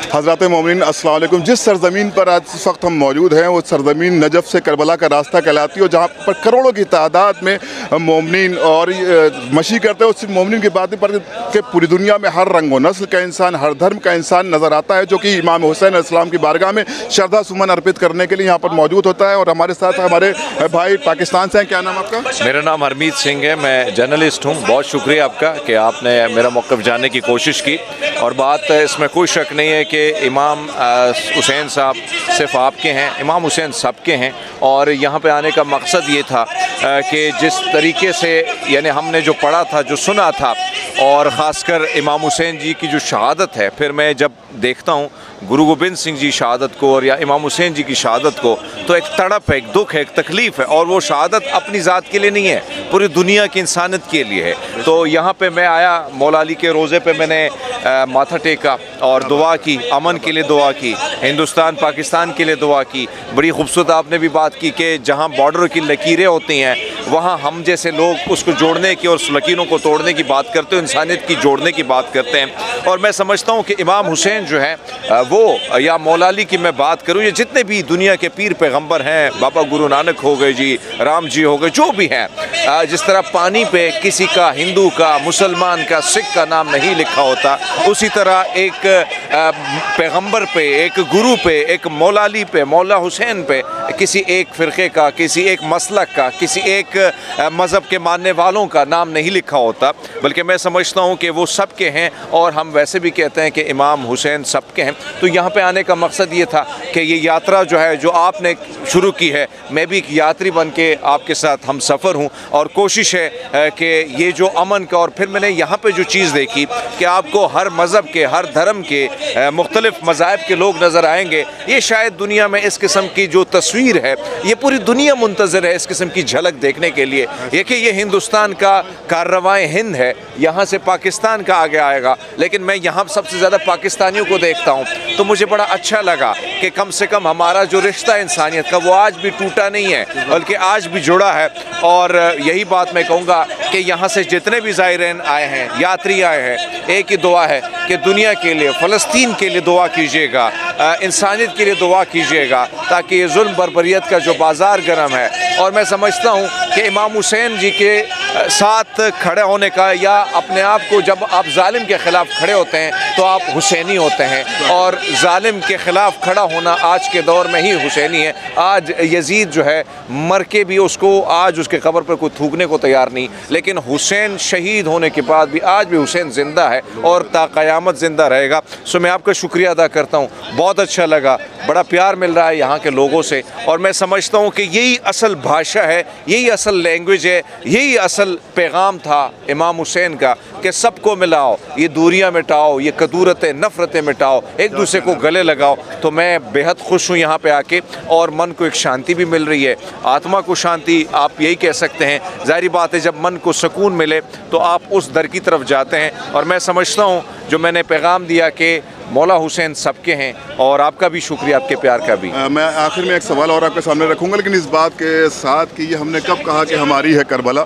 हज़रात मोमिनीन अस्सलाम वालेकुम। जिस सरज़मीन पर आज इस वक्त हम मौजूद हैं वो सरज़मीन नजफ़ से करबला का रास्ता कहलाती है और जहाँ पर करोड़ों की तादाद में मोमिनीन और मशी करते हैं। उस मोमिनीन की बात पर कि पूरी दुनिया में हर रंग व नस्ल का इंसान, हर धर्म का इंसान नज़र आता है जो कि इमाम हुसैन अलैहिस्सलाम की बारगाह में श्रद्धा सुमन अर्पित करने के लिए यहाँ पर मौजूद होता है। और हमारे साथ हमारे भाई पाकिस्तान से हैं। क्या नाम आपका? मेरा नाम हरमीत सिंह है, मैं जर्नलिस्ट हूँ। बहुत शुक्रिया आपका कि आपने मेरा मौक़िफ़ जानने की कोशिश की। और बात इसमें कोई शक नहीं है कि इमाम हुसैन साहब सिर्फ आपके हैं, इमाम हुसैन सबके हैं। और यहाँ पे आने का मकसद ये था कि जिस तरीके से यानी हमने जो पढ़ा था, जो सुना था, और ख़ासकर इमाम हुसैन जी की जो शहादत है, फिर मैं जब देखता हूँ गुरु गोबिंद सिंह जी शहादत को और या इमाम हुसैन जी की शहादत को, तो एक तड़प है, एक दुख है, एक तकलीफ़ है। और वो शहादत अपनी ज़ात के लिए नहीं है, पूरी दुनिया की इंसानियत के लिए है। तो यहाँ पे मैं आया, मौला अली के रोज़े पे मैंने माथा टेका और दुआ की, अमन के लिए दुआ की, हिंदुस्तान पाकिस्तान के लिए दुआ की। बड़ी खूबसूरत आपने भी बात की कि जहाँ बॉर्डर की लकीरें होती हैं वहाँ हम जैसे लोग उसको जोड़ने की और उस लकीरों को तोड़ने की बात करते हो, इंसानियत की जोड़ने की बात करते हैं। और मैं समझता हूँ कि इमाम हुसैन जो है वो, या मौला अली की मैं बात करूँ, ये जितने भी दुनिया के पीर पैगंबर हैं, बाबा गुरु नानक हो गए जी, राम जी हो गए, जो भी हैं, जिस तरह पानी पे किसी का, हिंदू का, मुसलमान का, सिख का नाम नहीं लिखा होता, उसी तरह एक पैगंबर पे, एक गुरु पे, एक मौला अली पे, मौला हुसैन पे किसी एक फ़िरक़े का, किसी एक मसलक का, किसी एक मज़हब के मानने वालों का नाम नहीं लिखा होता। बल्कि मैं समझता हूँ कि वो सबके हैं। और हम वैसे भी कहते हैं कि इमाम हुसैन सबके हैं। तो यहाँ पे आने का मकसद ये था कि ये यात्रा जो है, जो आपने शुरू की है, मैं भी एक यात्री बन के आपके साथ हम सफ़र हूँ। और कोशिश है कि ये जो अमन का, और फिर मैंने यहाँ पे जो चीज़ देखी कि आपको हर मज़हब के, हर धर्म के, मुख्तलिफ़ मज़ाहिब के लोग नज़र आएंगे। ये शायद दुनिया में इस किस्म की जो तस्वीर है, ये पूरी दुनिया मुंतज़िर है इस किस्म की झलक देखने के लिए। ये हिंदुस्तान का कारवाए हिंद है, यहाँ से पाकिस्तान का आगे आएगा। लेकिन मैं यहाँ सबसे ज़्यादा पाकिस्तानियों को देखता हूँ तो मुझे बड़ा अच्छा लगा कि कम से कम हमारा जो रिश्ता इंसानियत का वो आज भी टूटा नहीं है, बल्कि आज भी जुड़ा है। और यही बात मैं कहूँगा कि यहाँ से जितने भी ज़ायरीन आए हैं, यात्री आए हैं, एक ही दुआ है कि दुनिया के लिए, फ़लस्तीन के लिए दुआ कीजिएगा, इंसानियत के लिए दुआ कीजिएगा, ताकि ये जुल्म बर्बरियत का जो बाज़ार गर्म है। और मैं समझता हूँ कि इमाम हुसैन जी के साथ खड़े होने का, या अपने आप को, जब आप जालिम के ख़िलाफ़ खड़े होते हैं तो आप हुसैनी होते हैं। और जालिम के ख़िलाफ़ खड़ा होना आज के दौर में ही हुसैनी है। आज यजीद जो है मर के भी उसको, आज उसके कब्र पर कोई थूकने को तैयार नहीं, लेकिन हुसैन शहीद होने के बाद भी आज भी हुसैन ज़िंदा है और ता क़यामत ज़िंदा रहेगा। सो मैं आपका शुक्रिया अदा करता हूँ। बहुत अच्छा लगा, बड़ा प्यार मिल रहा है यहाँ के लोगों से। और मैं समझता हूँ कि यही असल भाषा है, यही असल लैंग्वेज है, यही असल पैगाम था इमाम हुसैन का कि सबको मिलाओ, ये दूरियां मिटाओ, ये कदूरतें, नफ़रतें मिटाओ, एक दूसरे को गले लगाओ। तो मैं बेहद खुश हूँ यहाँ पे आके, और मन को एक शांति भी मिल रही है, आत्मा को शांति आप यही कह सकते हैं। ज़ाहिर बात है, जब मन को सुकून मिले तो आप उस दर की तरफ जाते हैं। और मैं समझता हूँ जो मैंने पैगाम दिया कि मौला हुसैन सबके हैं, और आपका भी शुक्रिया, आपके प्यार का भी। मैं आखिर में एक सवाल और आपके सामने रखूंगा, लेकिन इस बात के साथ कि ये हमने कब कहा कि हमारी है करबला,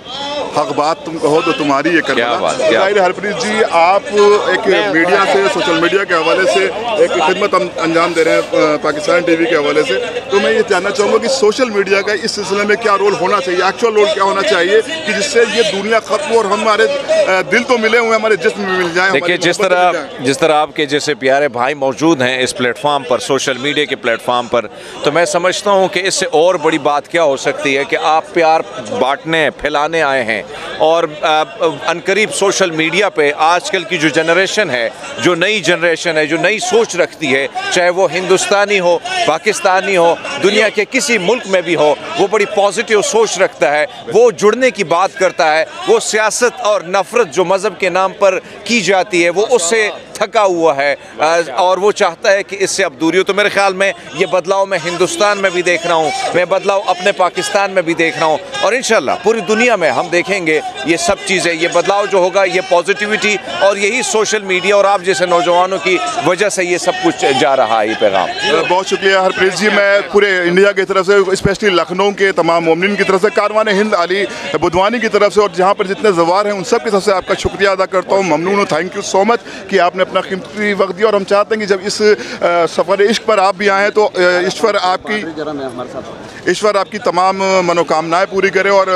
हक बात तुम कहो तो तुम्हारी है करबला। ज़ाहिर हरप्रीत जी, आप एक मीडिया से, सोशल मीडिया के हवाले से एक खिदमत अंजाम दे रहे हैं पाकिस्तान टीवी के हवाले से। तो मैं ये जानना चाहूँगा कि सोशल मीडिया का इस सिलसिले में क्या रोल होना चाहिए, एक्चुअल रोल क्या होना चाहिए कि जिससे ये दुनिया खत्म और हमारे दिल तो मिले हुए, हमारे जिस्म भी मिल जाए। देखिए, जिस तरह आपके जैसे प्यारे भाई मौजूद हैं इस प्लेटफॉर्म पर, सोशल मीडिया के प्लेटफॉर्म पर, तो मैं समझता हूँ कि इससे और बड़ी बात क्या हो सकती है कि आप प्यार बांटने, फैलाने आए हैं। और अनकरीब सोशल मीडिया पे आजकल की जो जनरेशन है, जो नई जनरेशन है, जो नई सोच रखती है, चाहे वो हिंदुस्तानी हो, पाकिस्तानी हो, दुनिया के किसी मुल्क में भी हो, वो बड़ी पॉजिटिव सोच रखता है, वो जुड़ने की बात करता है। वो सियासत और नफ़रत जो मज़हब के नाम पर की जाती है, वो उससे थका हुआ है और वो चाहता है कि इससे अब दूरी हो। तो मेरे ख्याल में ये बदलाव मैं हिंदुस्तान में भी देख रहा हूँ, मैं बदलाव अपने पाकिस्तान में भी देख रहा हूँ, और इंशाल्लाह पूरी दुनिया में हम देखेंगे ये सब चीज़ें, ये बदलाव जो होगा, ये पॉजिटिविटी और यही सोशल मीडिया और आप जैसे नौजवानों की वजह से ये सब कुछ जा रहा है, ये पैगाम। बहुत शुक्रिया हरप्रीत जी। मैं पूरे इंडिया की तरफ से, स्पेशली लखनऊ के तमाम मोमिनीन की तरफ से, कारवान हिंद अली बुधवानी की तरफ से, और जहाँ पर जितने ज़वार हैं उन सब की तरफ से आपका शुक्रिया अदा करता हूँ। ममनून हूँ, थैंक यू सो मच कि आपने अपना कीमती वक्त दिया और हम चाहते हैं कि जब इस सफ़र इश्क पर आप भी आएँ तो ईश्वर आपकी तमाम मनोकामनाएं पूरी करे और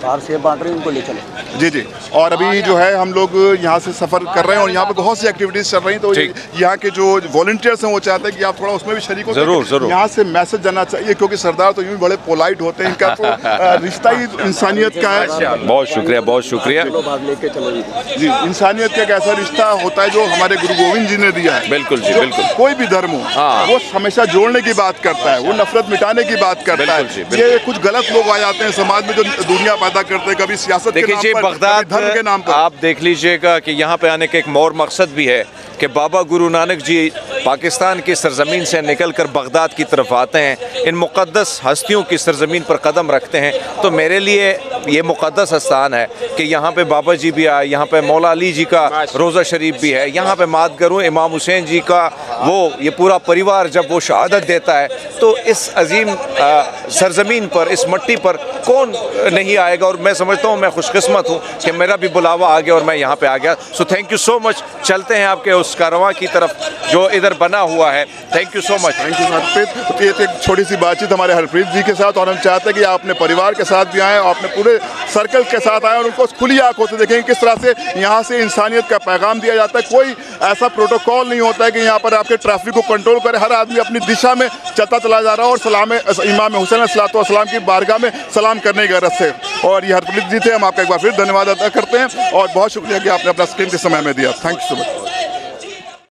बाहर से बांट रहे हैं उनको ले चले। जी जी। और अभी जो है हम लोग यहाँ से सफ़र कर रहे हैं और यहाँ पे बहुत सी एक्टिविटीज़ चल रही हैं, तो यहाँ के जो वॉलंटियर्स हैं वो चाहते हैं कि आप थोड़ा उसमें भी शरीक हो। ज़रूर। यहाँ से मैसेज जाना चाहिए, क्योंकि सरदार तो यूँ बड़े पोलाइट होते हैं, इनका तो रिश्ता ही इंसानियत का है। बहुत शुक्रिया, बहुत शुक्रिया जी। इंसानियत का एक ऐसा रिश्ता होता है जो हमारे गुरु गोविंद जी ने दिया है। बिल्कुल जी, बिल्कुल। कोई भी धर्म हो वो हमेशा जोड़ने की बात करता है, वो नफरत मिटाने की बात करता है। ये कुछ गलत लोग आ जाते हैं समाज में जो दुनिया पैदा करते हैं, कभी सियासत के नाम पर, कभी धर्म के नाम पर। आप देख लीजिएगा कि यहाँ पे आने का एक और मकसद भी है कि बाबा गुरु नानक जी पाकिस्तान की सरजमीन से निकलकर बगदाद की तरफ आते हैं, इन मुक़द्दस हस्तियों की सरजमीन पर कदम रखते हैं। तो मेरे लिए ये मुक़द्दस स्थान है कि यहाँ पे बाबा जी भी आए, यहाँ पे मौला अली जी का रोज़ा शरीफ भी है, यहाँ पे मात करूँ इमाम हुसैन जी का ये पूरा परिवार जब वो शहादत देता है, तो इस अजीम सरजमीन पर, इस मट्टी पर कौन नहीं आएगा। और मैं समझता हूँ मैं खुशकिस्मत हूँ कि मेरा भी बुलावा आ गया और मैं यहाँ पे आ गया। So thank you so much. चलते हैं आपके उस कारवां की तरफ जो इधर बना हुआ है। Thank you so much. Thank you Harpreet. तो ये एक छोटी सी बातचीत हमारे हरप्रीत जी के साथ, और हम चाहते हैं कि आप अपने परिवार के साथ भी आएँ और अपने पूरे सर्कल के साथ आएँ और उनको खुली आंखों से देखें किस तरह से यहाँ से इंसानियत का पैगाम दिया जाता है। कोई ऐसा प्रोटोकॉल नहीं होता है कि यहाँ पर आपके ट्रैफिक को कंट्रोल करे, हर आदमी अपनी दिशा में चलता चला जा रहा है और सलाम इमाम हुसैन अलैहिस्सलाम की बारगाह में सलाम करने की गरज से। और ये हरप्रीत जी थे, हम आपका एक बार फिर धन्यवाद अदा करते हैं और बहुत शुक्रिया कि आपने अपना कीमती समय में दिया। Thank you so much.